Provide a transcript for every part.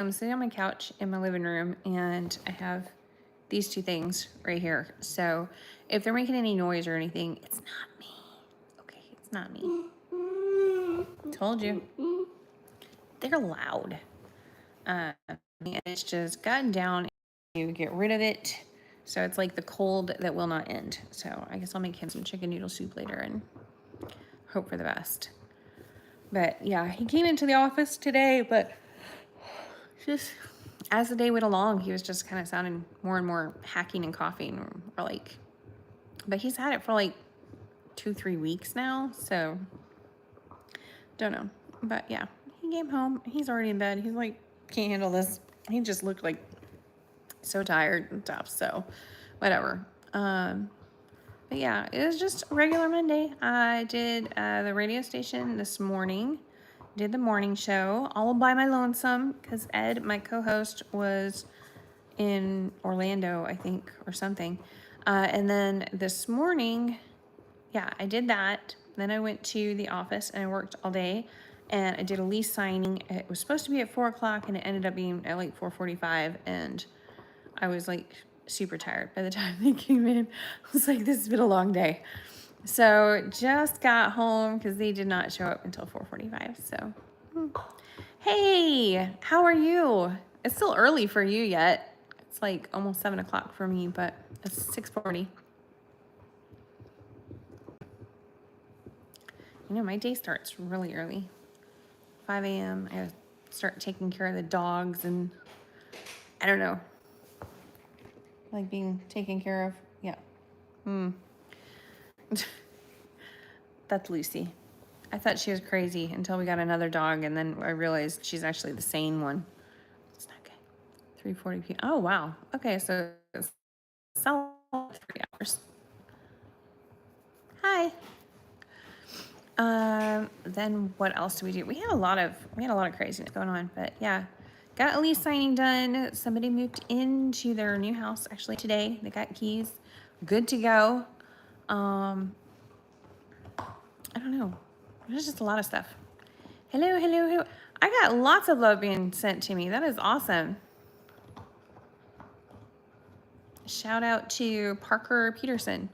I'm sitting on my couch in my living room and I have these two things right here. So if they're making any noise or anything, it's not me. Okay, it's not me. Told you. They're loud. And it's just gotten down to get rid of it. So it's like the cold that will not end. So I guess I'll make him some chicken noodle soup later and hope for the best. But yeah, he came into the office today, but just as the day went along, he was just kind of sounding more and more hacking and coughing, or like, but he's had it for like 2-3 weeks now, so don't know. But yeah, he came home. He's already in bed. He's like, can't handle this. He just looked like so tired and stuff. So whatever. But yeah, it was just a regular Monday. I did the radio station this morning. Did the morning show all by my lonesome because Ed, my co-host, was in Orlando, I think, or something. And then this morning, yeah, I did that. Then I went to the office and I worked all day and I did a lease signing. It was supposed to be at 4 o'clock and it ended up being at like 4:45, and I was like super tired by the time they came in. I was like, this has been a long day. So just got home because they did not show up until 4:45. So, hey, how are you? It's still early for you yet. It's like almost 7 o'clock for me, but it's 6:40. You know, my day starts really early. 5 a.m. I start taking care of the dogs and I don't know. Like being taken care of. Yeah. That's Lucy. I thought she was crazy until we got another dog, and then I realized she's actually the sane one. It's not good. 3:40 p.m. Oh, wow. Okay, so it's 3 hours. Hi. Then what else do we do? We had a lot of craziness going on, but yeah. Got a lease signing done. Somebody moved into their new house actually today. They got keys. Good to go. I don't know. There's just a lot of stuff. Hello, hello, hello. I got lots of love being sent to me. That is awesome. Shout out to Parker Peterson.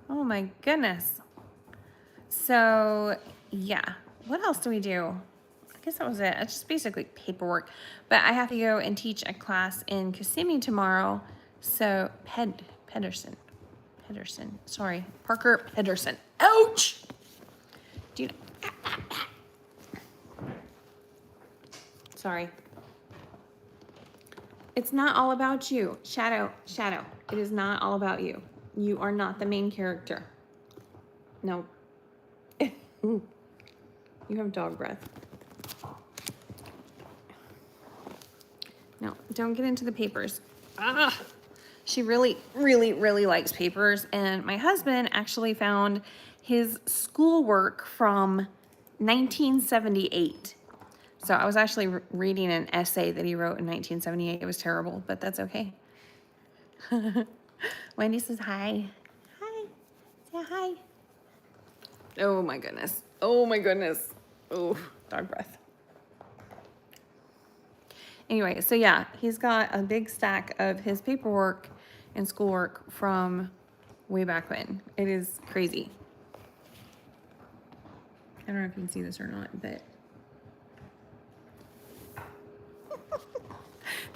Oh my goodness. So yeah, what else do we do? I guess that was it. It's just basically paperwork. But I have to go and teach a class in Kissimmee tomorrow. So Pedersen. Sorry, Parker Pedersen. Ouch! Do you know? Sorry. It's not all about you. Shadow. It is not all about you. You are not the main character. No. You have dog breath. No, don't get into the papers. Ah, she really likes papers. And my husband actually found his schoolwork from 1978. So I was actually reading an essay that he wrote in 1978. It was terrible, but that's okay. Wendy says hi. Hi. Say hi. Oh my goodness. Oh, dog breath. Anyway, so yeah, he's got a big stack of his paperwork and schoolwork from way back when. It is crazy. I don't know if you can see this or not, but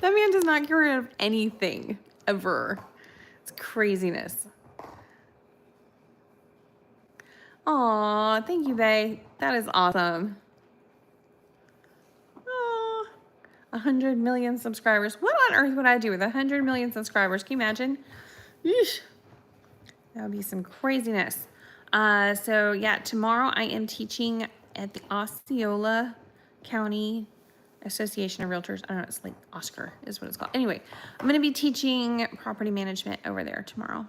that man does not get rid of anything, ever. It's craziness. Aw, thank you, bae. That is awesome. Aw, 100 million subscribers. What on earth would I do with 100 million subscribers? Can you imagine? Yeesh. That would be some craziness. So yeah, tomorrow I am teaching at the Osceola County Association of Realtors. I don't know, it's like Oscar is what it's called. Anyway, I'm going to be teaching property management over there tomorrow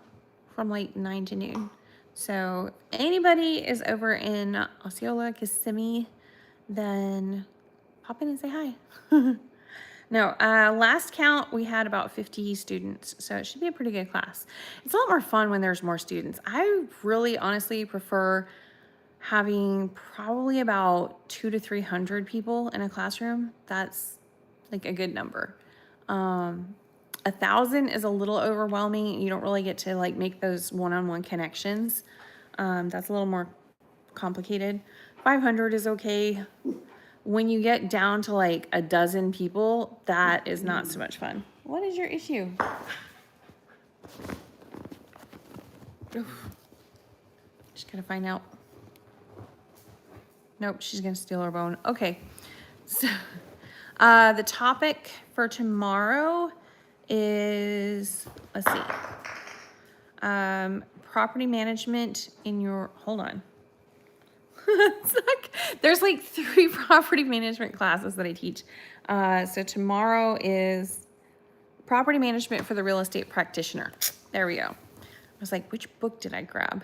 from like 9 to noon. So anybody is over in Osceola, Kissimmee, then pop in and say hi. No, last count, we had about 50 students, so it should be a pretty good class. It's a lot more fun when there's more students. I really honestly prefer having probably about 200 to 300 people in a classroom. That's like a good number. 1,000 is a little overwhelming. You don't really get to like make those one-on-one connections. That's a little more complicated. 500 is okay. When you get down to like a dozen people, that is not so much fun. What is your issue? Oof. Just gotta find out. Nope, she's gonna steal our bone. Okay, so the topic for tomorrow is, let's see, property management in your, hold on. It's like, there's like 3 property management classes that I teach. So tomorrow is property management for the real estate practitioner. There we go. I was like, which book did I grab?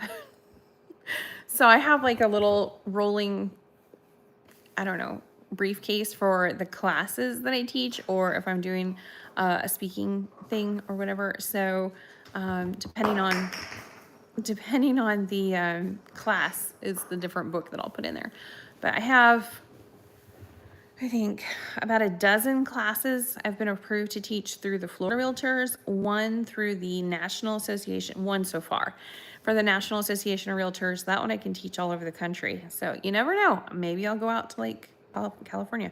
So I have like a little rolling, I don't know, briefcase for the classes that I teach, or if I'm doing a speaking thing or whatever. So depending on the class is the different book that I'll put in there. But I have, I think, about a dozen classes I've been approved to teach through the Florida Realtors, 1 through the National Association, 1 so far. For the National Association of Realtors, that one I can teach all over the country. So you never know. Maybe I'll go out to like California.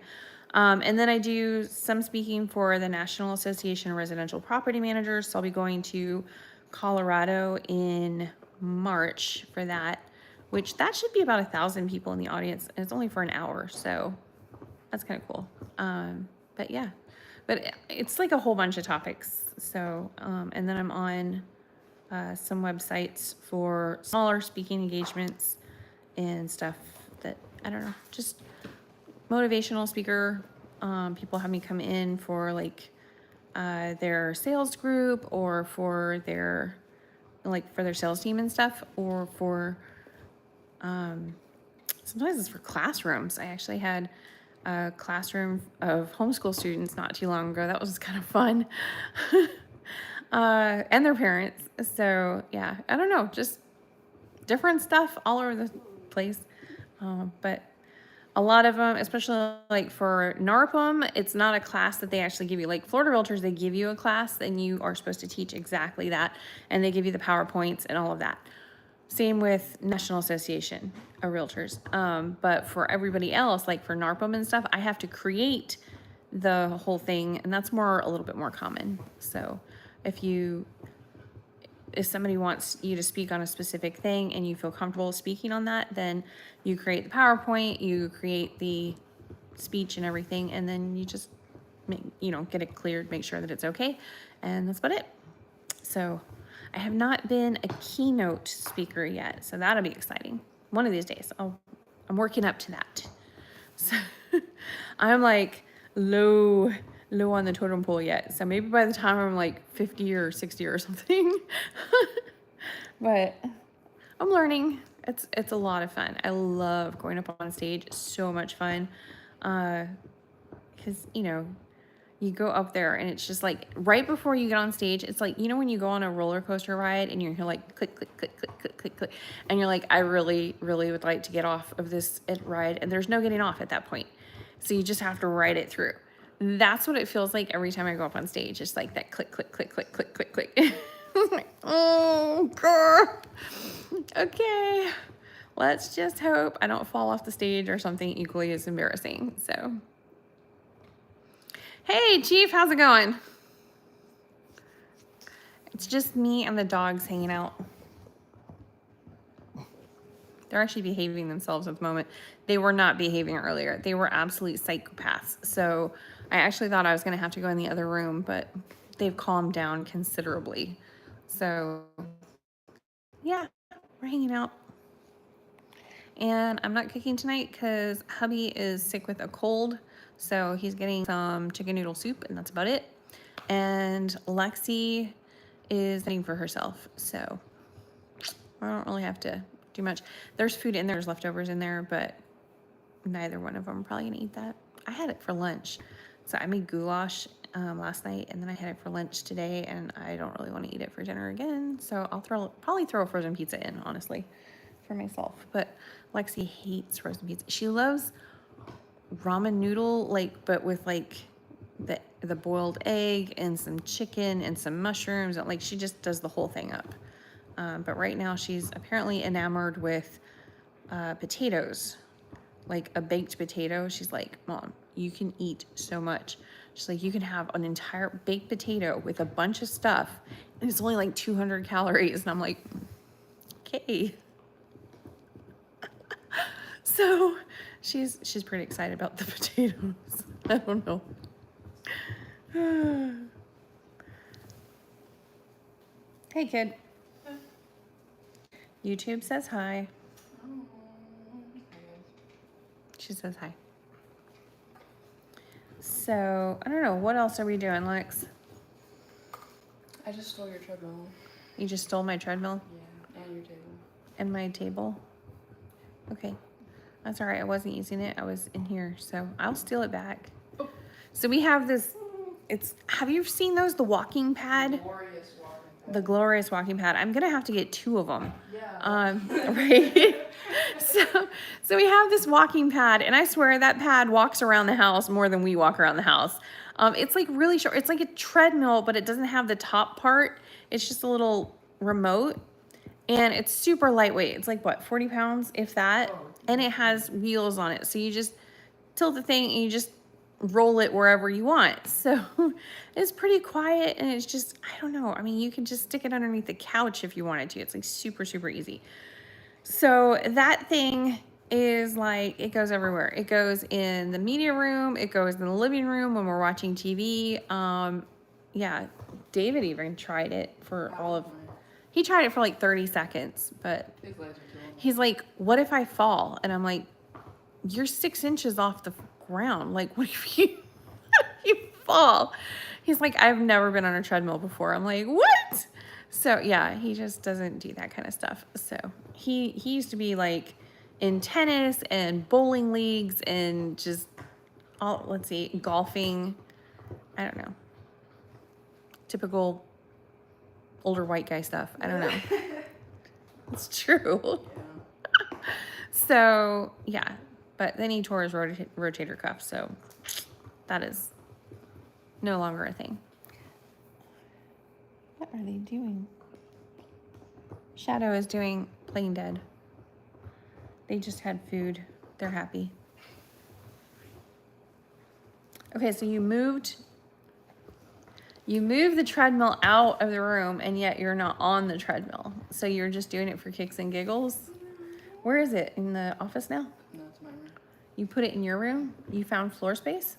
And then I do some speaking for the National Association of Residential Property Managers. So I'll be going to Colorado in March for that, which that should be about 1,000 people in the audience. And it's only for an hour. So that's kind of cool. But yeah, but it's like a whole bunch of topics. So, and then I'm on some websites for smaller speaking engagements and stuff that, I don't know, just motivational speaker. People have me come in for like their sales group, or for their sales team and stuff, or for sometimes it's for classrooms. I actually had a classroom of homeschool students not too long ago. That was kind of fun. And their parents. So yeah, I don't know, just different stuff all over the place. But a lot of them, especially like for NARPM, it's not a class that they actually give you. Like Florida Realtors, they give you a class and you are supposed to teach exactly that. And they give you the PowerPoints and all of that. Same with National Association of Realtors. But for everybody else, like for NARPM and stuff, I have to create the whole thing, and that's a little bit more common. So if somebody wants you to speak on a specific thing and you feel comfortable speaking on that, then you create the PowerPoint, you create the speech and everything, and then you just get it cleared, make sure that it's okay, and that's about it. So I have not been a keynote speaker yet, so that'll be exciting. One of these days, I'm working up to that. So I'm like low on the totem pole yet. So maybe by the time I'm like 50 or 60 or something, but I'm learning. It's a lot of fun. I love going up on stage. It's so much fun. Cause you go up there and it's just like right before you get on stage, it's like, when you go on a roller coaster ride and you're like click, click, click, click, click, click, click. And you're like, I really, really would like to get off of this ride. And there's no getting off at that point. So you just have to ride it through. That's what it feels like every time I go up on stage. It's like that click, click, click, click, click, click, click. I'm like, oh, girl. Okay. Let's just hope I don't fall off the stage or something equally as embarrassing. So, hey, Chief, how's it going? It's just me and the dogs hanging out. They're actually behaving themselves at the moment. They were not behaving earlier. They were absolute psychopaths. So I actually thought I was going to have to go in the other room, but they've calmed down considerably. So yeah, we're hanging out. And I'm not cooking tonight because hubby is sick with a cold. So he's getting some chicken noodle soup, and that's about it. And Lexi is eating for herself. So I don't really have to do much. There's food in there, there's leftovers in there, but neither one of them are probably gonna eat that. I had it for lunch. So I made goulash last night, and then I had it for lunch today, and I don't really want to eat it for dinner again. So I'll probably throw a frozen pizza in, honestly. for myself. But Lexi hates frozen pizza. She loves ramen noodle, like, but with like the boiled egg and some chicken and some mushrooms. And like, she just does the whole thing up. But right now she's apparently enamored with potatoes, like a baked potato. She's like, Mom, you can eat so much. She's like, you can have an entire baked potato with a bunch of stuff, and it's only like 200 calories. And I'm like, okay. So she's pretty excited about the potatoes. I don't know. Hey, kid. YouTube says hi. She says hi. So, I don't know. What else are we doing, Lex? I just stole your treadmill. You just stole my treadmill? Yeah, and your table. And my table? Okay. That's all right. I wasn't using it. I was in here. So, I'll steal it back. Oh. So, we have this. Have you seen those? The walking pad? Glorious walking pad. The glorious walking pad. I'm going to have to get 2 of them. Yeah. Right? So we have this walking pad, and I swear that pad walks around the house more than we walk around the house. It's like really short. It's like a treadmill, but it doesn't have the top part. It's just a little remote, and it's super lightweight. It's like, what, 40 pounds, if that? Oh. And it has wheels on it. So you just tilt the thing, and you just roll it wherever you want. So it's pretty quiet, and it's just, I don't know. I mean, you can just stick it underneath the couch if you wanted to. It's like super, super easy. So that thing is like, it goes everywhere. It goes in the media room. It goes in the living room when we're watching TV. Yeah, David even tried it for he tried it for like 30 seconds, but he's like, what if I fall? And I'm like, you're 6 inches off the ground. Like, what if you fall? He's like, I've never been on a treadmill before. I'm like, what? So yeah, he just doesn't do that kind of stuff. So he used to be like in tennis and bowling leagues and just golfing. I don't know. Typical older white guy stuff. I don't know. It's true. Yeah. So yeah, but then he tore his rotator cuff. So that is no longer a thing. What are they doing? Shadow is playing dead. They just had food. They're happy. Okay, so you moved the treadmill out of the room, and yet you're not on the treadmill. So you're just doing it for kicks and giggles? Where is it? In the office now? No, it's my room. You put it in your room? You found floor space?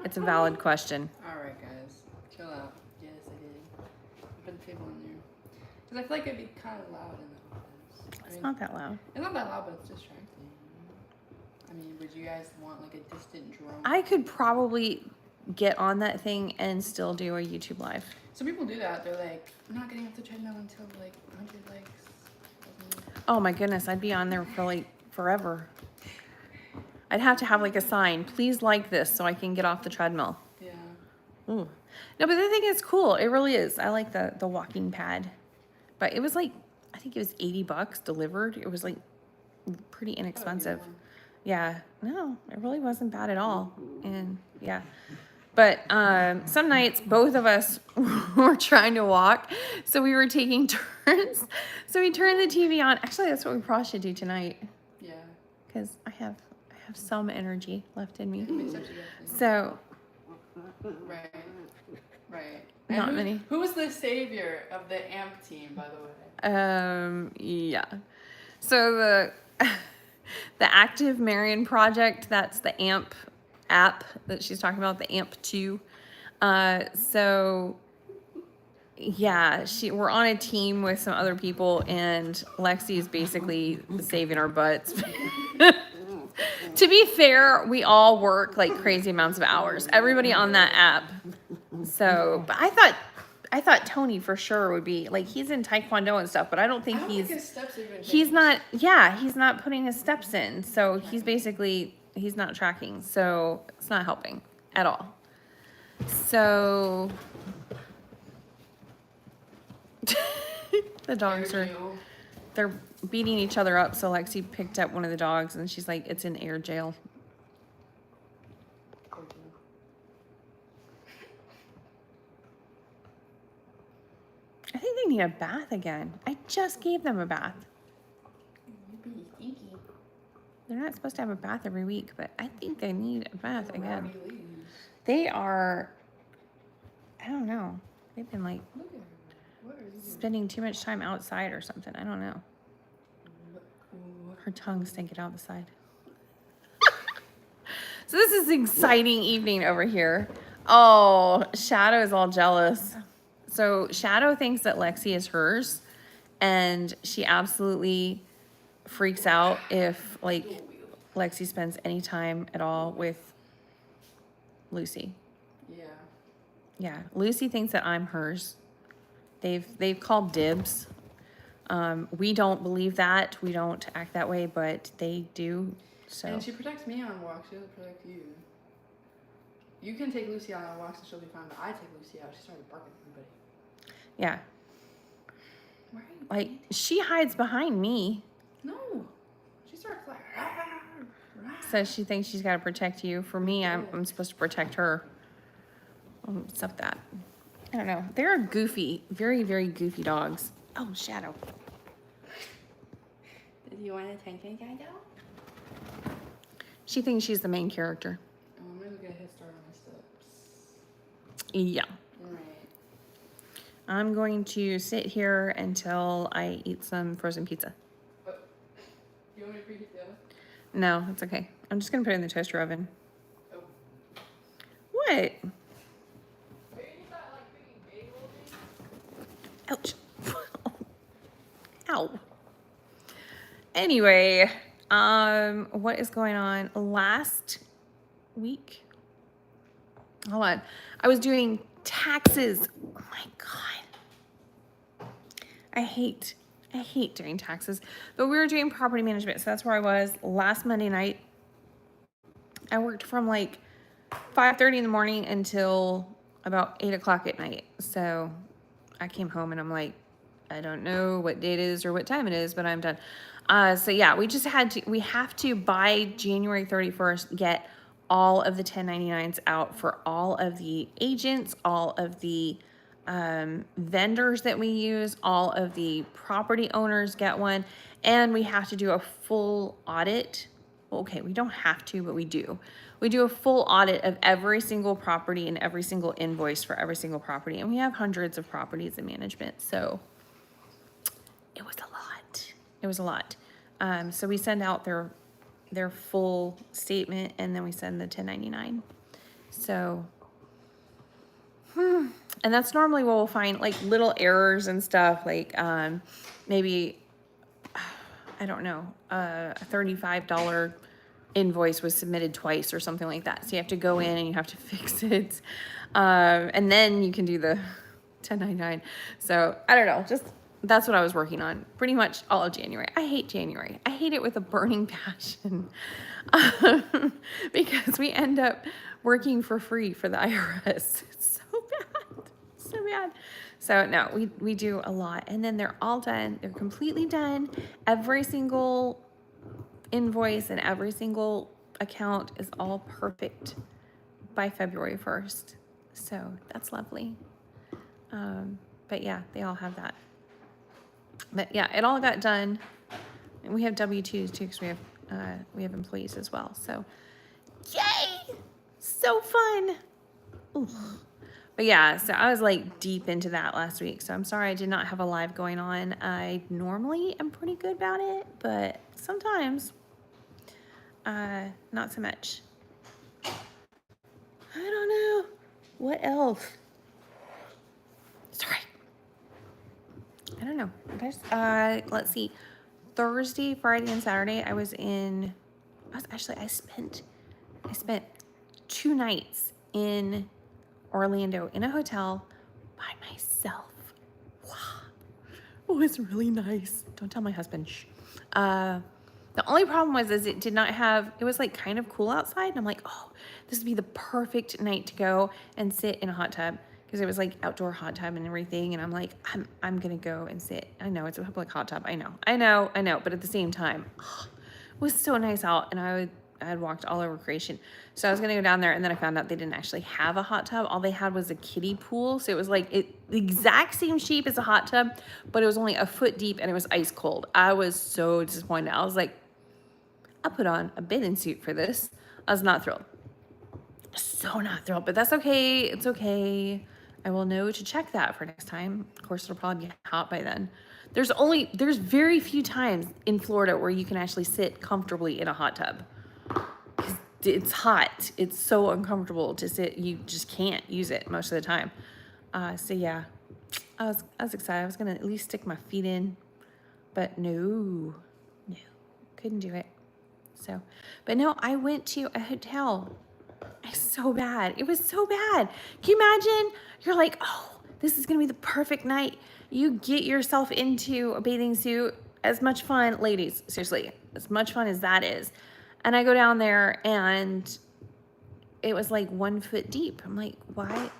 It's a valid question. All right, guys. Chill out. Yes, I did. I put the table in there. Because I feel like it'd be kind of loud in the office. It's not that loud. It's not that loud, but it's distracting. I mean, would you guys want like a distant drone? I could probably get on that thing and still do a YouTube live. Some people do that. They're like, I'm not getting off the treadmill until like 100 likes. Oh my goodness, I'd be on there for like forever. I'd have to have like a sign, please like this so I can get off the treadmill. Yeah. Ooh. No, but the thing is cool. It really is. I like the walking pad. But it was like, I think it was $80 delivered. It was like pretty inexpensive. Yeah. No, it really wasn't bad at all. And yeah. But some nights, both of us were trying to walk. So we were taking turns. So we turned the TV on. Actually, that's what we probably should do tonight. Yeah. Because I have some energy left in me. So. Right. Not many. Who was the savior of the AMP team, by the way? Yeah. So the Active Marion project, that's the AMP app that she's talking about, the AMP 2. So yeah, we're on a team with some other people, and Lexi is basically saving our butts. To be fair, we all work like crazy amounts of hours. Everybody on that app. So, but I thought Tony for sure would be like, he's in Taekwondo and stuff, but I don't think he's not putting his steps in. So he's not tracking. So it's not helping at all. So the they're beating each other up. So Lexi picked up one of the dogs and she's like, it's in air jail. I think they need a bath again. I just gave them a bath. You're pretty stinky. They're not supposed to have a bath every week, but I think they need a bath Little again. rowdy ladies. They are, I don't know. They've been like Look at her. What are you doing? spending too much time outside or something. I don't know. Her tongue's sticking out the side. So this is an exciting evening over here. Oh, Shadow is all jealous. So Shadow thinks that Lexi is hers, and she absolutely freaks out if like Lexi spends any time at all with Lucy. Yeah. Yeah, Lucy thinks that I'm hers. They've called dibs. We don't believe that. We don't act that way, but they do. So And she protects me on walks. She doesn't protect you. You can take Lucy out on walks and she'll be fine, but I take Lucy out. She started barking at everybody. yeah, Why are you like she hides behind me, No. She starts like, rah, rah. so she thinks she's got to protect you. For me, I'm supposed to protect her. Stuff that. I don't know. They're goofy, very, very goofy dogs. Oh, Shadow. Do you want attention, Shadow? She thinks she's the main character. Oh, I'm gonna get a head start on my steps. Yeah. Alright. I'm going to sit here until I eat some frozen pizza. Oh. You want me to preheat the oven? No, it's okay. I'm just going to put it in the toaster oven. Oh. What? Ouch. Ow. Anyway, what is going on? Last week, hold on. I was doing taxes. Oh my God. I hate doing taxes, but we were doing property management. So that's where I was last Monday night. I worked from like 5:30 in the morning until about 8 o'clock at night. So I came home and I'm like, I don't know what date it is or what time it is, but I'm done. So yeah, we have to by January 31st get all of the 1099s out for all of the agents, all of the vendors that we use, all of the property owners get one, and we have to do a full audit. Okay, we don't have to, but we do. We do a full audit of every single property and every single invoice for every single property. And we have hundreds of properties in management. So it was a lot. It was a lot. So we send out their full statement and then we send the 1099. So, and that's normally what we'll find, like little errors and stuff, like maybe, I don't know, a $35 invoice was submitted twice or something like that. So you have to go in and you have to fix it. And then you can do the 1099. So I don't know, just that's what I was working on pretty much all of January. I hate January. I hate it with a burning passion because we end up working for free for the IRS. It's so bad, so bad. So no, we do a lot and then they're all done. They're completely done. Every single invoice and every single account is all perfect by February 1st. So that's lovely. But yeah, they all have that. But yeah, it all got done. And we have W-2s too, because we have employees as well. So yay! So fun. Ooh. But yeah, so I was like deep into that last week. So I'm sorry I did not have a live going on. I normally am pretty good about it, but sometimes not so much. I don't know. What else? Sorry. I don't know. Let's see. Thursday, Friday, and Saturday, I spent 2 nights in Orlando in a hotel by myself. Wow. It was really nice. Don't tell my husband. Shh. The only problem was it was like kind of cool outside. And I'm like, oh, this would be the perfect night to go and sit in a hot tub. because it was like outdoor hot tub and everything. And I'm like, I'm going to go and sit. I know it's a public hot tub. I know. But at the same time, it was so nice out. And I had walked all over Creation. So I was going to go down there, and then I found out they didn't actually have a hot tub. All they had was a kiddie pool. So it was like the exact same shape as a hot tub, but it was only a foot deep and it was ice cold. I was so disappointed. I was like, I put on a bathing suit for this. I was not thrilled. So not thrilled, but that's okay. It's okay. I will know to check that for next time. Of course, it'll probably get hot by then. There's very few times in Florida where you can actually sit comfortably in a hot tub. It's hot. It's so uncomfortable to sit. You just can't use it most of the time. So yeah, I was excited. I was gonna at least stick my feet in, but no, couldn't do it. So, but no, I went to a hotel. It's so bad. It was so bad. Can you imagine? You're like, oh, this is gonna be the perfect night. You get yourself into a bathing suit. As much fun, ladies, seriously, as much fun as that is. And I go down there and it was like 1 foot deep. I'm like, why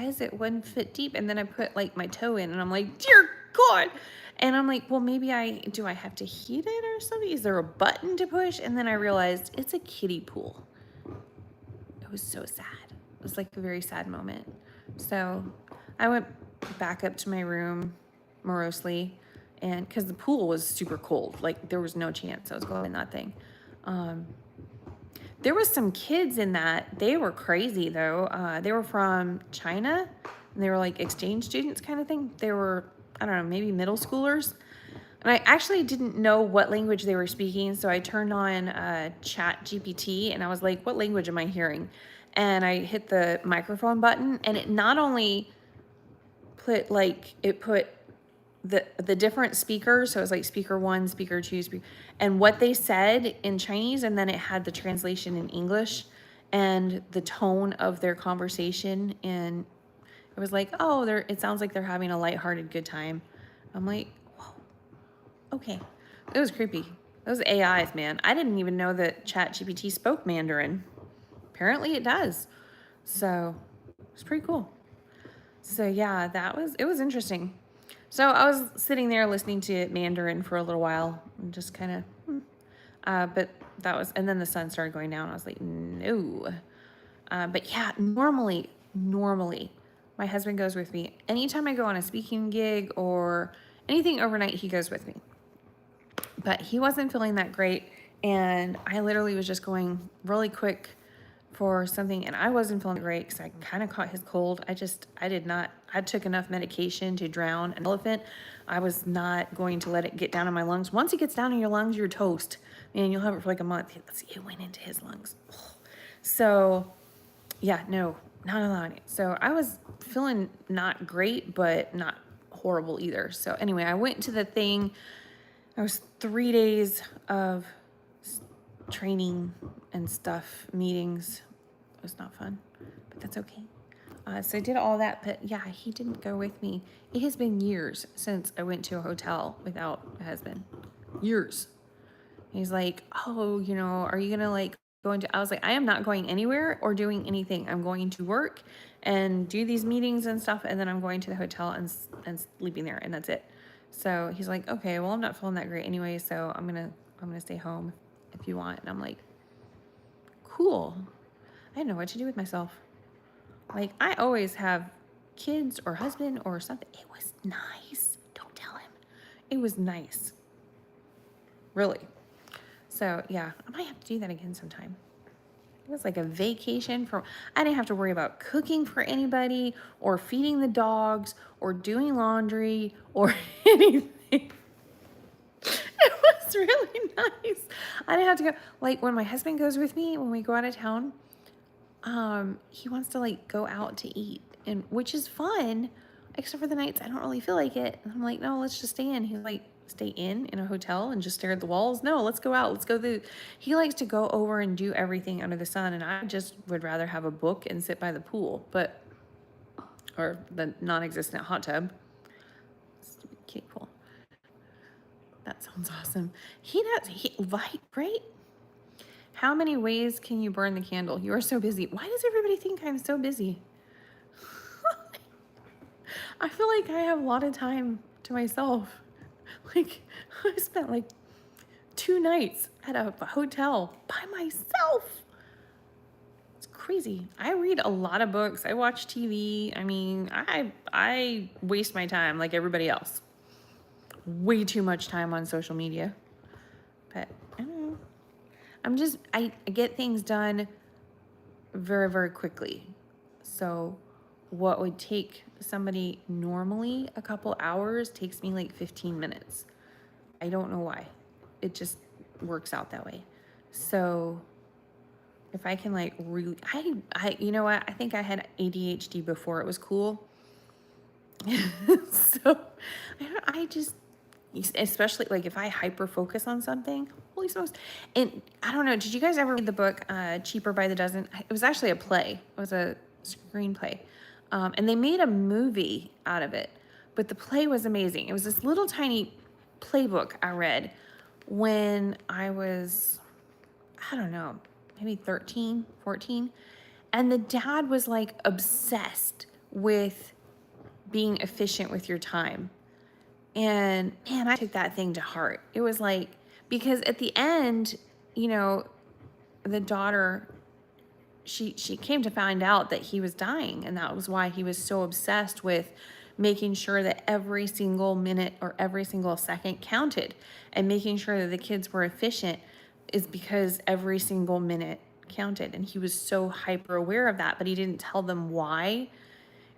is it 1 foot deep? And then I put like my toe in and I'm like, dear God. And I'm like, well, maybe do I have to heat it or something? Is there a button to push? And then I realized it's a kiddie pool. It was so sad. It was like a very sad moment. So I went back up to my room morosely, and because the pool was super cold, like there was no chance I was going in that thing. There was some kids in that. They were crazy though. They were from China, and they were like exchange students kind of thing. They were, I don't know, maybe middle schoolers. And I actually didn't know what language they were speaking, so I turned on GPT and I was like, what language am I hearing? And I hit the microphone button, and it not only put the different speakers, so it was like speaker 1, speaker 2, and what they said in Chinese, and then it had the translation in English and the tone of their conversation, and it was like, oh, it sounds like they're having a lighthearted good time. I'm like, okay. It was creepy. Those AIs, man. I didn't even know that ChatGPT spoke Mandarin. Apparently it does. So it's pretty cool. So yeah, it was interesting. So I was sitting there listening to Mandarin for a little while and just kind of, but that was, and then the sun started going down. I was like, no. But yeah, normally, my husband goes with me. Anytime I go on a speaking gig or anything overnight, he goes with me. But he wasn't feeling that great, and I literally was just going really quick for something, and I wasn't feeling great because I kind of caught his cold. I took enough medication to drown an elephant. I was not going to let it get down in my lungs. Once it gets down in your lungs, you're toast. Man, you'll have it for like a month. It went into his lungs. So yeah, no, not allowing it. So I was feeling not great, but not horrible either. So anyway, I went to the thing. I was 3 days of training and stuff, meetings. It was not fun, but that's okay. So I did all that, but yeah, he didn't go with me. It has been years since I went to a hotel without a husband. Years. He's like, oh, are you gonna like go into, I was like, I am not going anywhere or doing anything. I'm going to work and do these meetings and stuff, and then I'm going to the hotel and sleeping there, and that's it. So he's like, okay, well, I'm not feeling that great anyway, so I'm gonna stay home if you want. And I'm like, cool. I didn't know what to do with myself. Like, I always have kids or husband or something. It was nice. Don't tell him. It was nice. Really. So yeah, I might have to do that again sometime. It was like a vacation I didn't have to worry about cooking for anybody or feeding the dogs or doing laundry or anything. It was really nice. I didn't have to go, like when my husband goes with me, when we go out of town, he wants to like go out to eat, and which is fun, except for the nights I don't really feel like it. And I'm like, no, let's just stay in. He's like, stay in a hotel and just stare at the walls? No, let's go out. Let's go he likes to go over and do everything under the sun, and I just would rather have a book and sit by the pool, or the non-existent hot tub. Stupid kiddie pool. That sounds awesome. Right? How many ways can you burn the candle? You are so busy. Why does everybody think I'm so busy? I feel like I have a lot of time to myself. Like, I spent like 2 nights at a hotel by myself. It's crazy. I read a lot of books. I watch TV. I mean, I waste my time like everybody else. Way too much time on social media. But I don't know. I get things done very, very quickly. So what would take somebody normally a couple hours takes me like 15 minutes. I don't know why. It just works out that way. So if I can like really, you know what? I think I had ADHD before it was cool. So I just, especially like if I hyper focus on something, holy smokes. And I don't know, did you guys ever read the book Cheaper by the Dozen? It was actually a play. It was a screenplay. And they made a movie out of it. But the play was amazing. It was this little tiny playbook I read when I was, I don't know, maybe 13, 14. And the dad was like obsessed with being efficient with your time. And man, I took that thing to heart. It was like, because at the end, you know, the daughter, she came to find out that he was dying. And that was why he was so obsessed with making sure that every single minute or every single second counted, and making sure that the kids were efficient is because every single minute counted. And he was so hyper aware of that, but he didn't tell them why.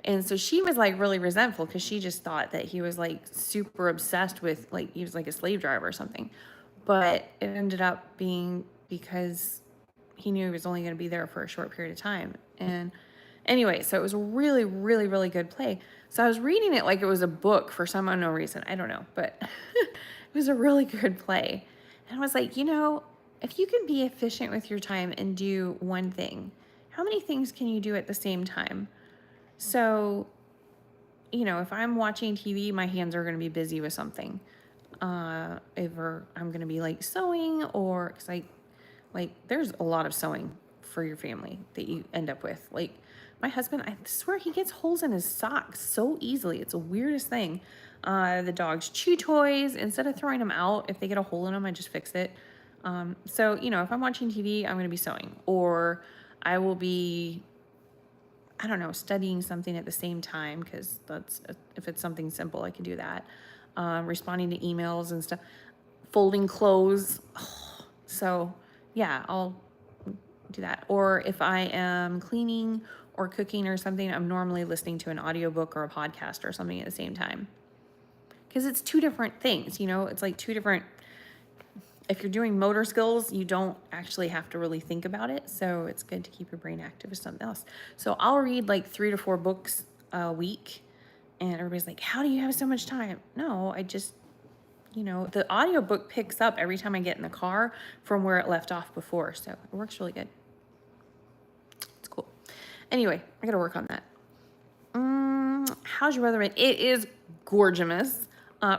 And so she was like really resentful because she just thought that he was like super obsessed with, like, he was like a slave driver or something. But it ended up being because he knew he was only going to be there for a short period of time. And anyway, so it was a really, really, really good play. So I was reading it like it was a book for some unknown reason. I don't know, but it was a really good play. And I was like, you know, if you can be efficient with your time and do one thing, how many things can you do at the same time? So, you know, if I'm watching TV, my hands are going to be busy with something. Either I'm going to be like sewing, or because like there's a lot of sewing for your family that you end up with. Like my husband, I swear he gets holes in his socks so easily. It's the weirdest thing. The dog's chew toys, instead of throwing them out, if they get a hole in them, I just fix it. So, you know, if I'm watching TV, I'm going to be sewing, or I will be, I don't know, studying something at the same time, because that's, if it's something simple, I can do that. Responding to emails and stuff, folding clothes. So yeah, I'll do that. Or if I am cleaning or cooking or something, I'm normally listening to an audiobook or a podcast or something at the same time. Because it's two different things, you know, it's like two different, if you're doing motor skills, you don't actually have to really think about it. So it's good to keep your brain active with something else. So I'll read like 3 to 4 books a week, and everybody's like, how do you have so much time? No, I just, you know, the audiobook picks up every time I get in the car from where it left off before. So it works really good. It's cool. Anyway, I got to work on that. How's your weather been? It is gorgeous.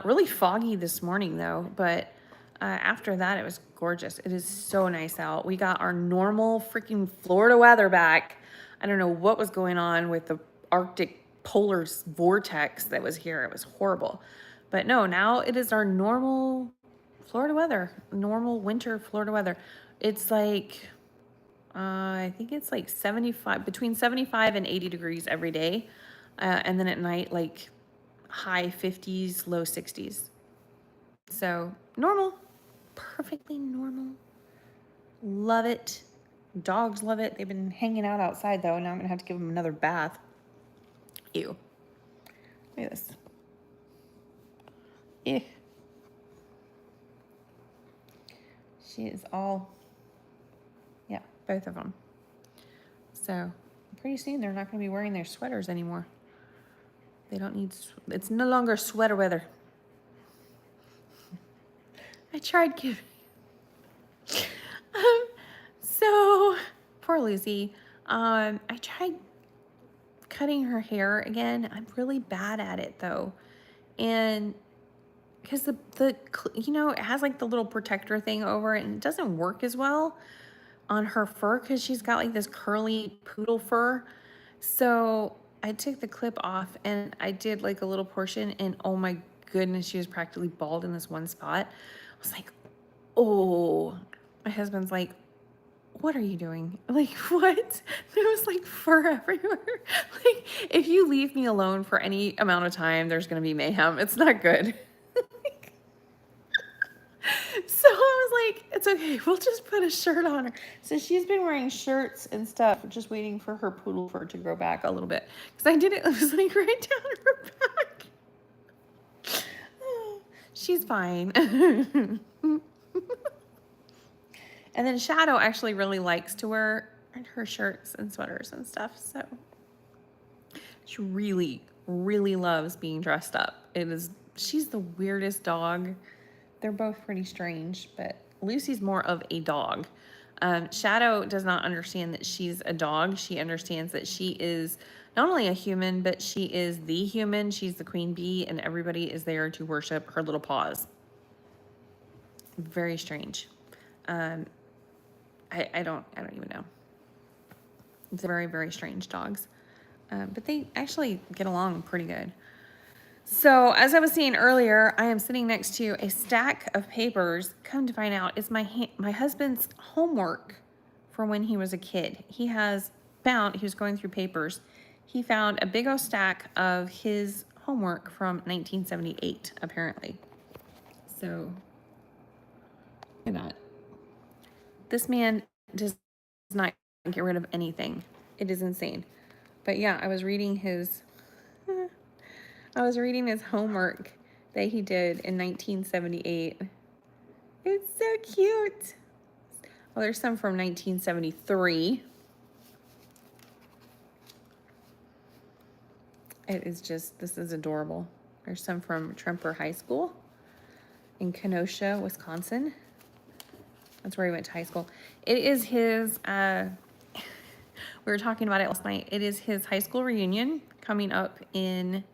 Really foggy this morning though, but after that, it was gorgeous. It is so nice out. We got our normal freaking Florida weather back. I don't know what was going on with the Arctic polar vortex that was here. It was horrible. But no, now it is our normal Florida weather, normal winter Florida weather. It's like, I think it's like 75, between 75 and 80 degrees every day. And then at night, like high 50s, low 60s. So normal, perfectly normal. Love it. Dogs love it. They've been hanging out outside though. Now I'm gonna have to give them another bath. Ew. Look at this. Ew. She is all, yeah, both of them. So pretty soon they're not going to be wearing their sweaters anymore. They don't need, it's no longer sweater weather. I tried giving, so poor Lucy. I tried cutting her hair again. I'm really bad at it though. And because the you know, it has like the little protector thing over it, and it doesn't work as well on her fur because she's got like this curly poodle fur. So I took the clip off and I did like a little portion, and oh my goodness, she was practically bald in this one spot. I was like, oh, my husband's like, what are you doing? Like, what? There was like fur everywhere. Like, if you leave me alone for any amount of time, there's going to be mayhem. It's not good. So I was like, it's okay. We'll just put a shirt on her. So she's been wearing shirts and stuff, just waiting for her poodle fur to grow back a little bit. Because I did it, it was like right down her back. She's fine. And then Shadow actually really likes to wear her shirts and sweaters and stuff. So she really, really loves being dressed up. She's the weirdest dog. They're both pretty strange, but Lucy's more of a dog. Shadow does not understand that she's a dog. She understands that she is not only a human, but she is the human. She's the queen bee, and everybody is there to worship her little paws. Very strange. I don't even know. It's very, very strange dogs. But they actually get along pretty good. So as I was saying earlier, I am sitting next to a stack of papers. Come to find out, it's my husband's homework from when he was a kid. He was going through papers. He found a big old stack of his homework from 1978, apparently. So, look at that. This man does not get rid of anything. It is insane. But yeah, I was reading his homework that he did in 1978. It's so cute. Well, there's some from 1973. This is adorable. There's some from Tremper High School in Kenosha, Wisconsin. That's where he went to high school. It is his, we were talking about it last night. It is his high school reunion coming up in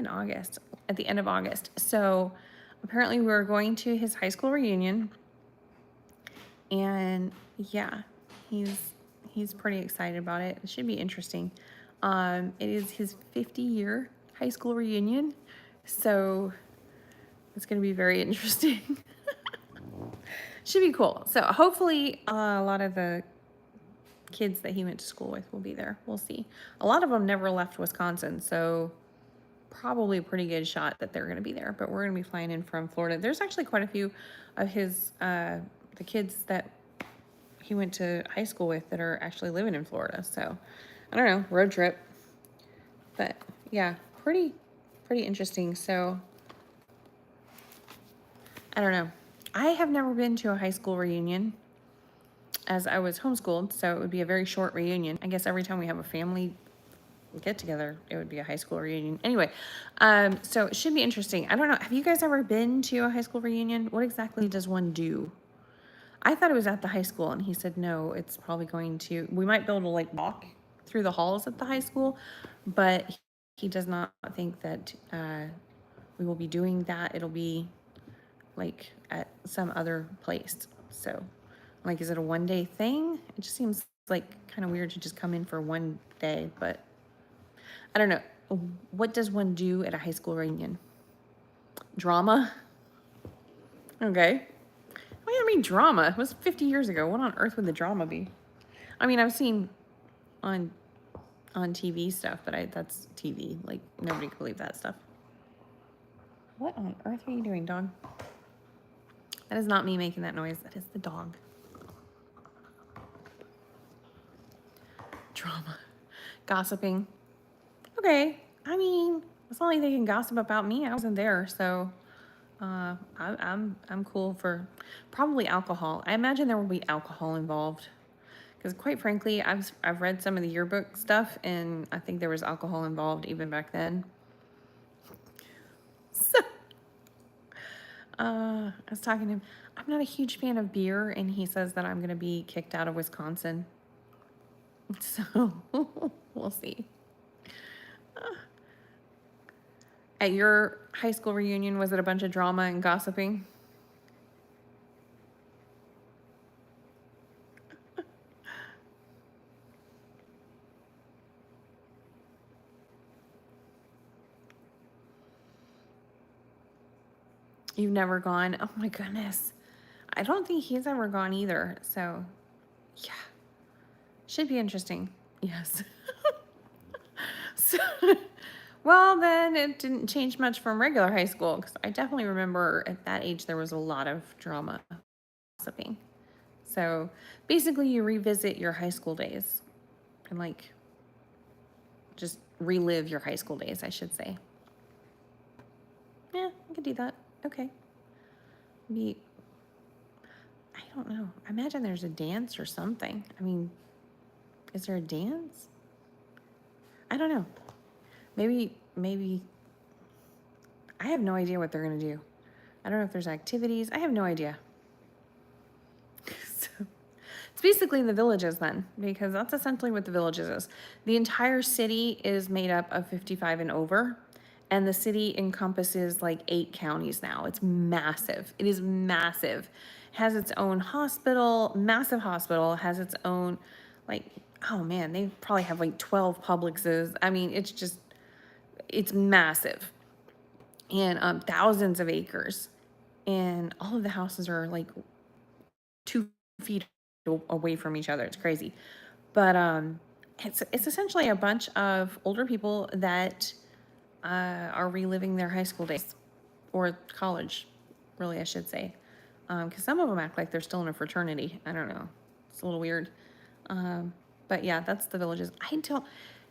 August, at the end of August. So apparently we're going to his high school reunion. And yeah, he's pretty excited about it. It should be interesting. It is his 50-year high school reunion. So it's going to be very interesting. Should be cool. So hopefully a lot of the kids that he went to school with will be there. We'll see. A lot of them never left Wisconsin, so probably a pretty good shot that they're going to be there. But we're going to be flying in from Florida. There's actually quite a few of his the kids that he went to high school with that are actually living in Florida. So I don't know, road trip. But yeah, pretty interesting. So I don't know. I have never been to a high school reunion, as I was homeschooled, so it would be a very short reunion. I guess every time we have a family get together, it would be a high school reunion. Anyway, so it should be interesting. I don't know. Have you guys ever been to a high school reunion? What exactly does one do? I thought it was at the high school, and he said no, it's probably we might be able to like walk through the halls at the high school, but he does not think that we will be doing that. It'll be like at some other place. So like, is it a one-day thing? It just seems like kind of weird to just come in for one day, but I don't know. What does one do at a high school reunion? Drama? Okay. What do you mean drama? It was 50 years ago. What on earth would the drama be? I mean, I've seen on TV stuff, but that's TV. Like, nobody could believe that stuff. What on earth are you doing, dog? That is not me making that noise. That is the dog. Drama. Gossiping. Okay. I mean, it's not like they can gossip about me. I wasn't there, so I'm cool for probably alcohol. I imagine there will be alcohol involved. Because quite frankly, I've read some of the yearbook stuff, and I think there was alcohol involved even back then. So, I was talking to him. I'm not a huge fan of beer, and he says that I'm going to be kicked out of Wisconsin. So, we'll see. At your high school reunion, was it a bunch of drama and gossiping? You've never gone? Oh my goodness. I don't think he's ever gone either. So, yeah. Should be interesting. Yes. So, well, then it didn't change much from regular high school because I definitely remember at that age there was a lot of drama, gossiping. So basically, you revisit your high school days and like just relive your high school days, I should say. Yeah, I could do that. Okay. Be, I don't know. I imagine there's a dance or something. I mean, is there a dance? I don't know. Maybe I have no idea what they're gonna do. I don't know if there's activities. I have no idea. So, it's basically the villages then, because that's essentially what the villages is. The entire city is made up of 55 and over, and the city encompasses like 8 counties now. It's massive. It is massive. Has its own hospital, massive hospital, has its own, like, oh man, they probably have like 12 Publixes. I mean, it's massive. And thousands of acres. And all of the houses are like 2 feet away from each other. It's crazy. But it's essentially a bunch of older people that are reliving their high school days or college, really, I should say. Because some of them act like they're still in a fraternity. I don't know. It's a little weird. But yeah, that's the villages.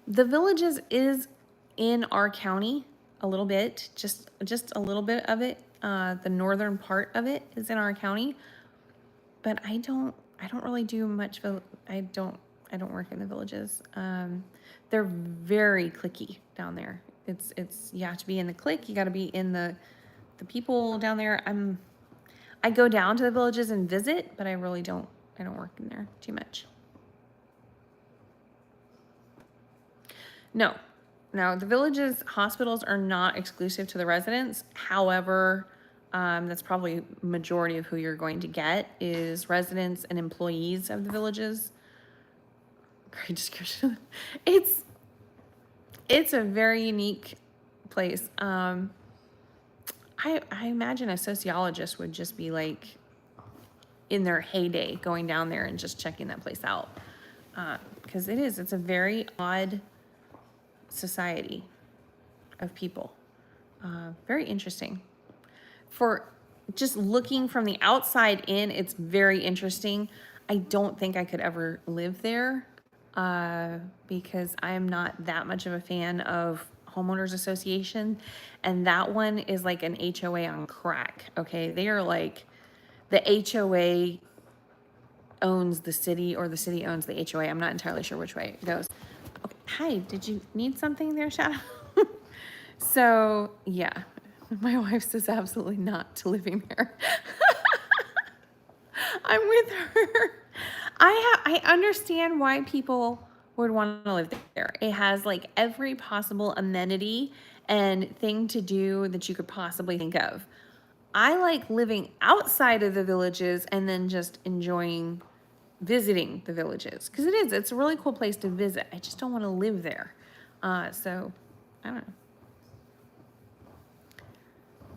The villages is in our county a little bit, just a little bit of it. The northern part of it is in our county, but I don't really do much. I don't work in the villages. They're very cliquey down there. It's you have to be in the clique. You got to be in the people down there. I go down to the villages and visit, but I really don't. I don't work in there too much. No, the villages hospitals are not exclusive to the residents. However, that's probably majority of who you're going to get is residents and employees of the villages. Great description. It's a very unique place. I imagine a sociologist would just be like in their heyday going down there and just checking that place out. Because it's a very odd society of people. Very interesting. For just looking from the outside in, it's very interesting. I don't think I could ever live there because I am not that much of a fan of homeowners association. And that one is like an HOA on crack. Okay. They are like the HOA owns the city or the city owns the HOA. I'm not entirely sure which way it goes. Okay. Hi, did you need something there, Shadow? So yeah, my wife says absolutely not to living there. I'm with her. I understand why people would want to live there. It has like every possible amenity and thing to do that you could possibly think of. I like living outside of the villages and then just enjoying visiting the villages because it's a really cool place to visit. I just don't want to live there. So I don't know.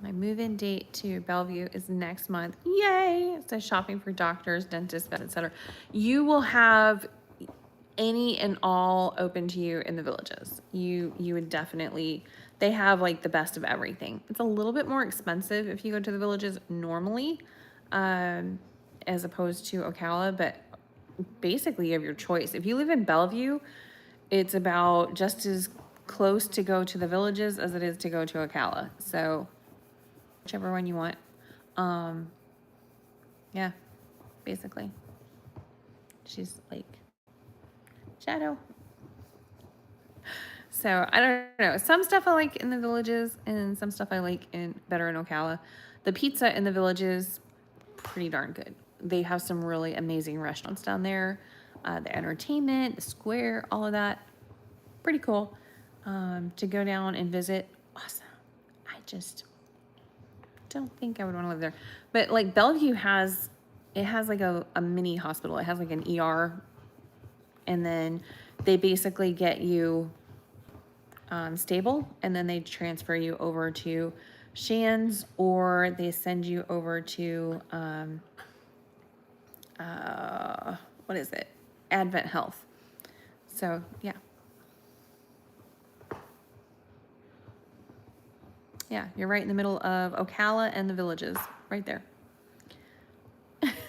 My move-in date to Bellevue is next month. Yay! It says shopping for doctors, dentists, etc. You will have any and all open to you in the villages. You would definitely, they have like the best of everything. It's a little bit more expensive if you go to the villages normally, as opposed to Ocala, but basically you have your choice. If you live in Bellevue, it's about just as close to go to the villages as it is to go to Ocala. So whichever one you want. Yeah, basically. She's like, Shadow. So I don't know. Some stuff I like in the villages and some stuff I like better in Ocala. The pizza in the villages, pretty darn good. They have some really amazing restaurants down there. The entertainment, the square, all of that, pretty cool. To go down and visit, awesome. I just don't think I would want to live there. But like Bellevue has like a mini hospital. It has like an ER, and then they basically get you stable, and then they transfer you over to Shands, or they send you over to, what is it? Advent Health. So, yeah. Yeah, you're right in the middle of Ocala and the Villages, right there.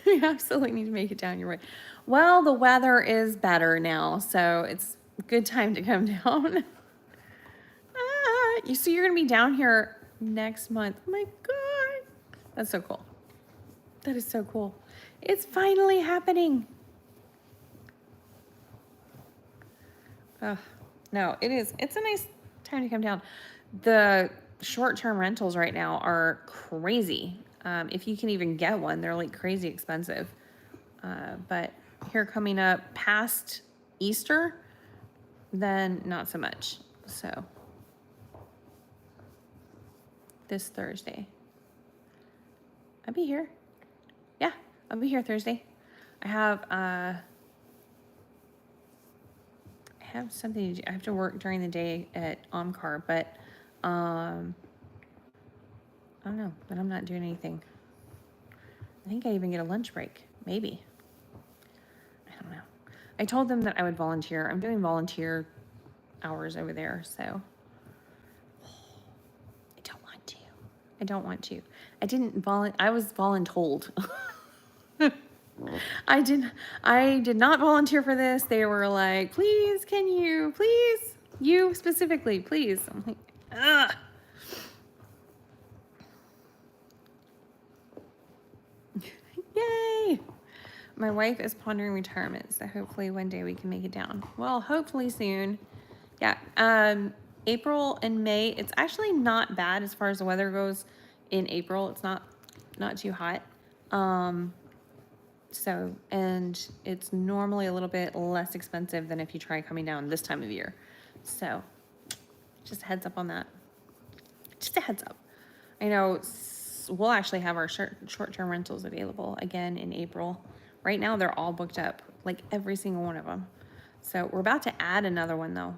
You absolutely need to make it down. You're right. Well, the weather is better now, so it's a good time to come down. You see, you're gonna be down here next month. Oh my God, that's so cool. That is so cool. It's finally happening. No, it is. It's a nice time to come down. The short-term rentals right now are crazy. If you can even get one, they're like crazy expensive. But here coming up past Easter, then not so much. So this Thursday, I'll be here. Yeah, I'll be here Thursday. I have something to do. I have to work during the day at Omcar, but I don't know. But I'm not doing anything. I think I even get a lunch break. Maybe. I don't know. I told them that I would volunteer. I'm doing volunteer hours over there, so I don't want to. I don't want to. I didn't I was voluntold. I did not volunteer for this. They were like, please, can you, please, you specifically, please. I'm like, ugh. Yay. My wife is pondering retirement, so hopefully one day we can make it down. Well, hopefully soon. Yeah. April and May, it's actually not bad as far as the weather goes in April. It's not too hot. So, and it's normally a little bit less expensive than if you try coming down this time of year. So, just a heads up on that. Just a heads up. I know we'll actually have our short-term rentals available again in April. Right now, they're all booked up, like every single one of them. So, we're about to add another one though.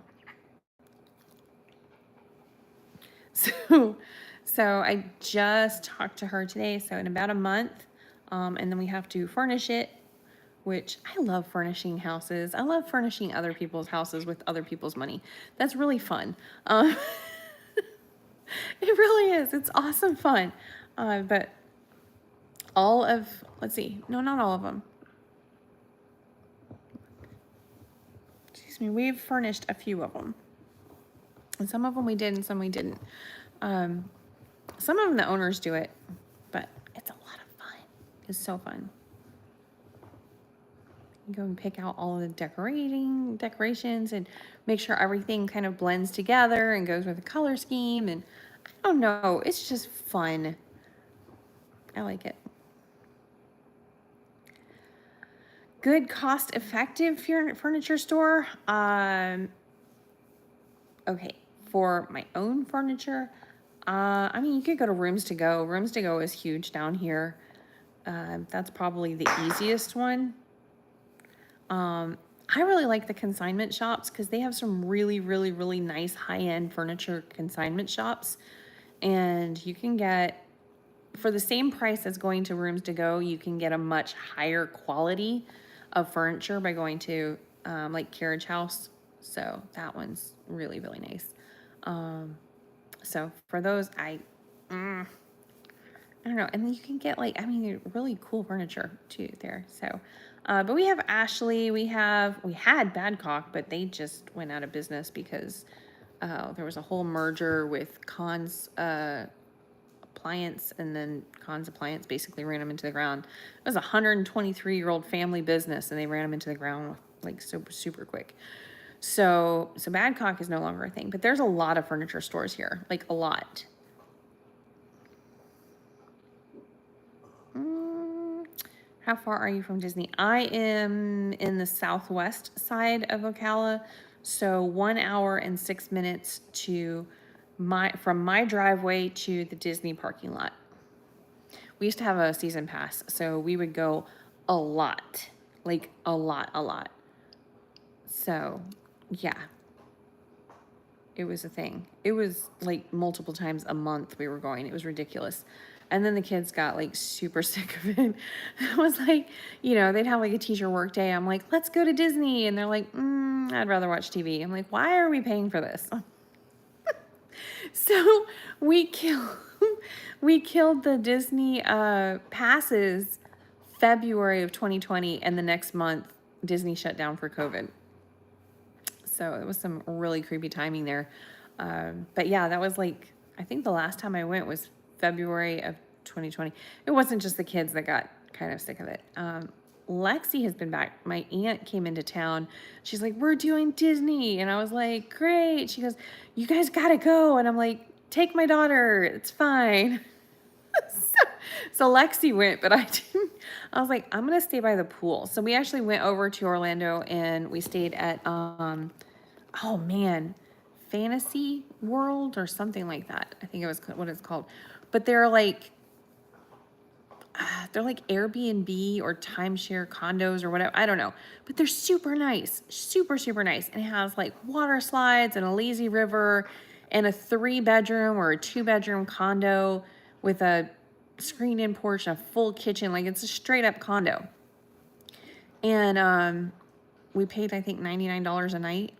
So I just talked to her today. So in about a month, and then we have to furnish it, which I love furnishing houses. I love furnishing other people's houses with other people's money. That's really fun. It really is. It's awesome fun. But all of, let's see, no, not all of them. Excuse me, we've furnished a few of them. And some of them we did and some we didn't. Some of them the owners do it, but it's a lot of fun. It's so fun. You go and pick out all of the decorations and make sure everything kind of blends together and goes with the color scheme. And I don't know, it's just fun. I like it. Good cost-effective furniture store. Okay, for my own furniture, I mean, you could go to Rooms to Go. Rooms to Go is huge down here. That's probably the easiest one. I really like the consignment shops because they have some really, really, really nice high-end furniture consignment shops. And you can get, for the same price as going to Rooms to Go, you can get a much higher quality of furniture by going to like Carriage House. So that one's really, really nice. So for those, I don't know. And then you can get like, I mean, really cool furniture too there. So, but we have Ashley, we had Badcock, but they just went out of business because there was a whole merger with Conn's Appliance, and then Conn's Appliance basically ran them into the ground. It was a 123-year-old family business, and they ran them into the ground like super quick. So Badcock is no longer a thing, but there's a lot of furniture stores here, like a lot. How far are you from Disney? I am in the southwest side of Ocala, so 1 hour and 6 minutes from my driveway to the Disney parking lot. We used to have a season pass, so we would go a lot, like a lot. So, yeah. it was a thing. It was like multiple times a month we were going. It was ridiculous. And then the kids got like super sick of it. I was like, they'd have like a teacher work day. I'm like, let's go to Disney. And they're like, I'd rather watch TV. I'm like, why are we paying for this? So we killed the Disney passes February of 2020, and the next month Disney shut down for COVID. So it was some really creepy timing there. But yeah, that was like, I think the last time I went was February of 2020. It wasn't just the kids that got kind of sick of it. Lexi has been back. My aunt came into town. She's like, we're doing Disney. And I was like, great. She goes, you guys gotta go. And I'm like, take my daughter. It's fine. So Lexi went, but I didn't. I was like, I'm gonna stay by the pool. So we actually went over to Orlando and we stayed at, oh man, Fantasy World or something like that. I think it was what it's called. But they're like Airbnb or timeshare condos or whatever. I don't know. But they're super nice. Super, super nice. And it has like water slides and a lazy river and a 3-bedroom or a 2-bedroom condo with a screened-in porch and a full kitchen. Like, it's a straight-up condo. And we paid, I think, $99 a night.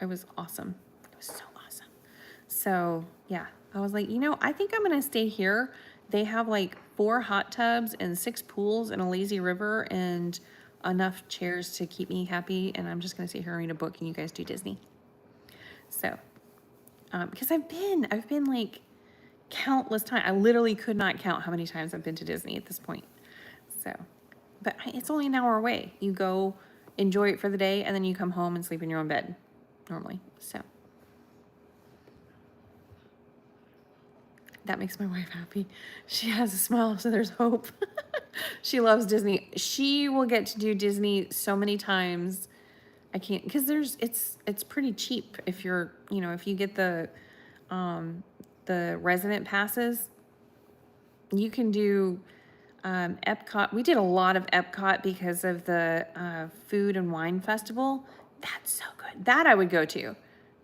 It was awesome. It was so awesome. So, yeah. I was like, I think I'm going to stay here. They have like 4 hot tubs and 6 pools and a lazy river and enough chairs to keep me happy. And I'm just going to sit here and read a book and you guys do Disney. So, because I've been like countless times. I literally could not count how many times I've been to Disney at this point. So, but it's only an hour away. You go enjoy it for the day and then you come home and sleep in your own bed normally. So. That makes my wife happy. She has a smile, so there's hope. She loves Disney. She will get to do Disney so many times. I can't, because it's pretty cheap if you're, if you get the resident passes. You can do Epcot. We did a lot of Epcot because of the food and wine festival. That's so good. That I would go to.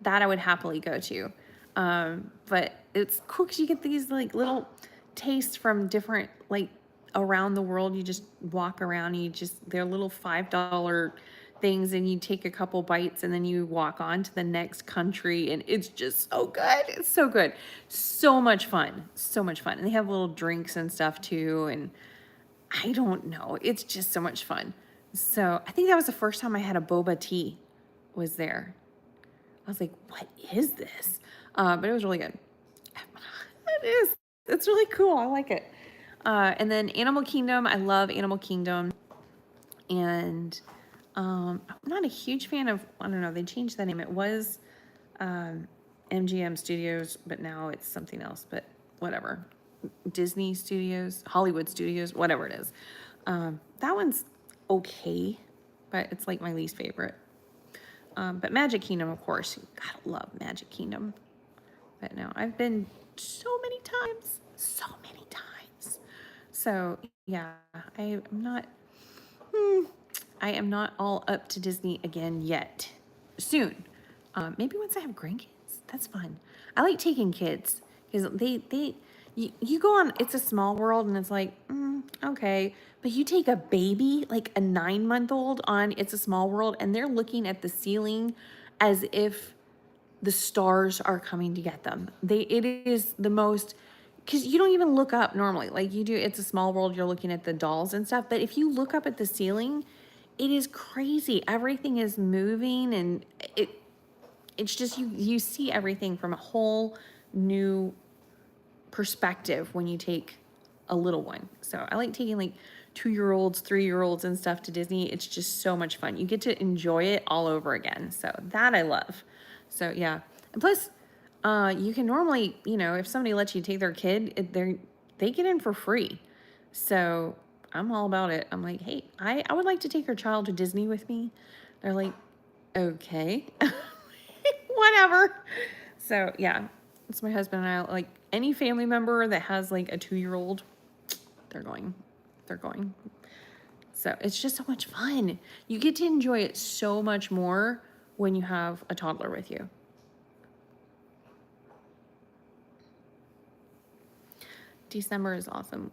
That I would happily go to. But it's cool because you get these like little tastes from different, like around the world. You just walk around and they're little $5 things and you take a couple bites and then you walk on to the next country and it's just so good. It's so good. So much fun. So much fun. And they have little drinks and stuff too. And I don't know. It's just so much fun. So I think that was the first time I had a boba tea was there. I was like, what is this? But it was really good. It is. It's really cool. I like it. And then Animal Kingdom. I love Animal Kingdom. And I'm not a huge fan of, I don't know, they changed the name. It was MGM Studios, but now it's something else. But whatever. Disney Studios, Hollywood Studios, whatever it is. That one's okay, but it's like my least favorite. But Magic Kingdom, of course. You gotta love Magic Kingdom. But no, I've been so many times. So, yeah, I am not all up to Disney again yet. Soon. Maybe once I have grandkids. That's fun. I like taking kids because you go on It's a Small World and it's like, okay. But you take a baby, like a 9-month-old on It's a Small World, and they're looking at the ceiling as if the stars are coming to get them. It is the most, because you don't even look up normally. Like you do It's a Small World, you're looking at the dolls and stuff. But if you look up at the ceiling, it is crazy. Everything is moving and it's just, you see everything from a whole new perspective when you take a little one. So I like taking like 2-year-olds, 3-year-olds and stuff to Disney. It's just so much fun. You get to enjoy it all over again. So that I love. So yeah. And plus, you can normally, if somebody lets you take their kid, they get in for free. So I'm all about it. I'm like, hey, I would like to take your child to Disney with me. They're like, okay, whatever. So yeah, it's my husband and I. Like any family member that has like a 2-year-old, they're going. So it's just so much fun. You get to enjoy it so much more when you have a toddler with you. December is awesome.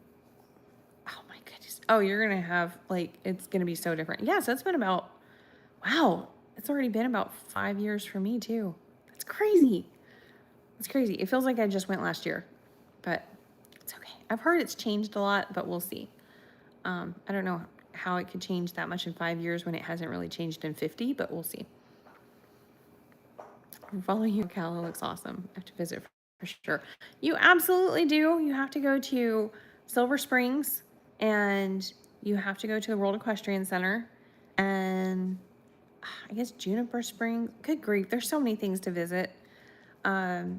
Oh my goodness. Oh, you're going to have, like, it's going to be so different. Yeah, so it's been about, wow, it's already been about 5 years for me too. That's crazy. It's crazy. It feels like I just went last year, but it's okay. I've heard it's changed a lot, but we'll see. I don't know how it could change that much in 5 years when it hasn't really changed in 50, but we'll see. I'm following you. Ocala looks awesome. I have to visit for sure. You absolutely do. You have to go to Silver Springs and you have to go to the World Equestrian Center and I guess Juniper Springs. Good grief. There's so many things to visit. Oh,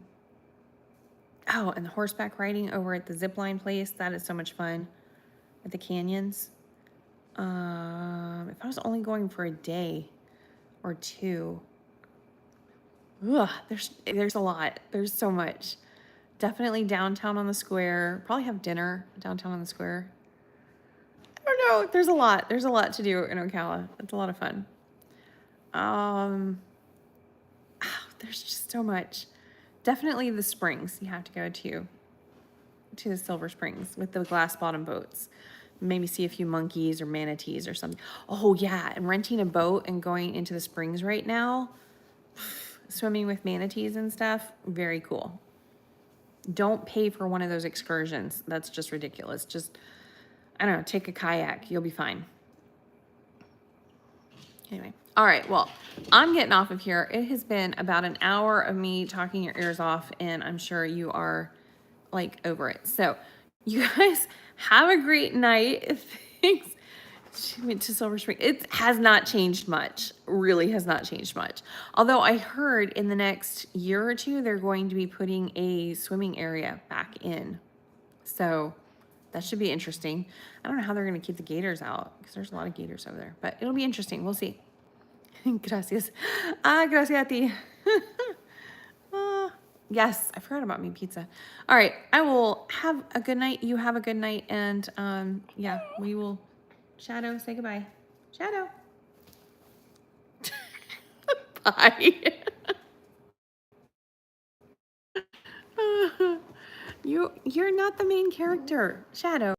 and the horseback riding over at the zipline place. That is so much fun. At the canyons. If I was only going for a day or two, there's a lot. There's so much. Definitely downtown on the square. Probably have dinner downtown on the square. I don't know. There's a lot. There's a lot to do in Ocala. It's a lot of fun. There's just so much. Definitely the springs you have to go to the Silver Springs with the glass bottom boats. Maybe see a few monkeys or manatees or something. Oh yeah, and renting a boat and going into the springs right now, swimming with manatees and stuff, very cool. Don't pay for one of those excursions. That's just ridiculous. Just, I don't know, take a kayak. You'll be fine. Anyway, all right, well, I'm getting off of here. It has been about an hour of me talking your ears off, and I'm sure you are like over it. So you guys have a great night. Thanks. She went to Silver Spring. It has not changed much. Really has not changed much. Although I heard in the next year or two, they're going to be putting a swimming area back in. So that should be interesting. I don't know how they're going to keep the gators out because there's a lot of gators over there, but it'll be interesting. We'll see. Gracias. Gracias a ti. Yes, I forgot about me pizza. All right, I will have a good night. You have a good night, and yeah, we will. Shadow, say goodbye. Shadow. Bye. You're not the main character, Shadow.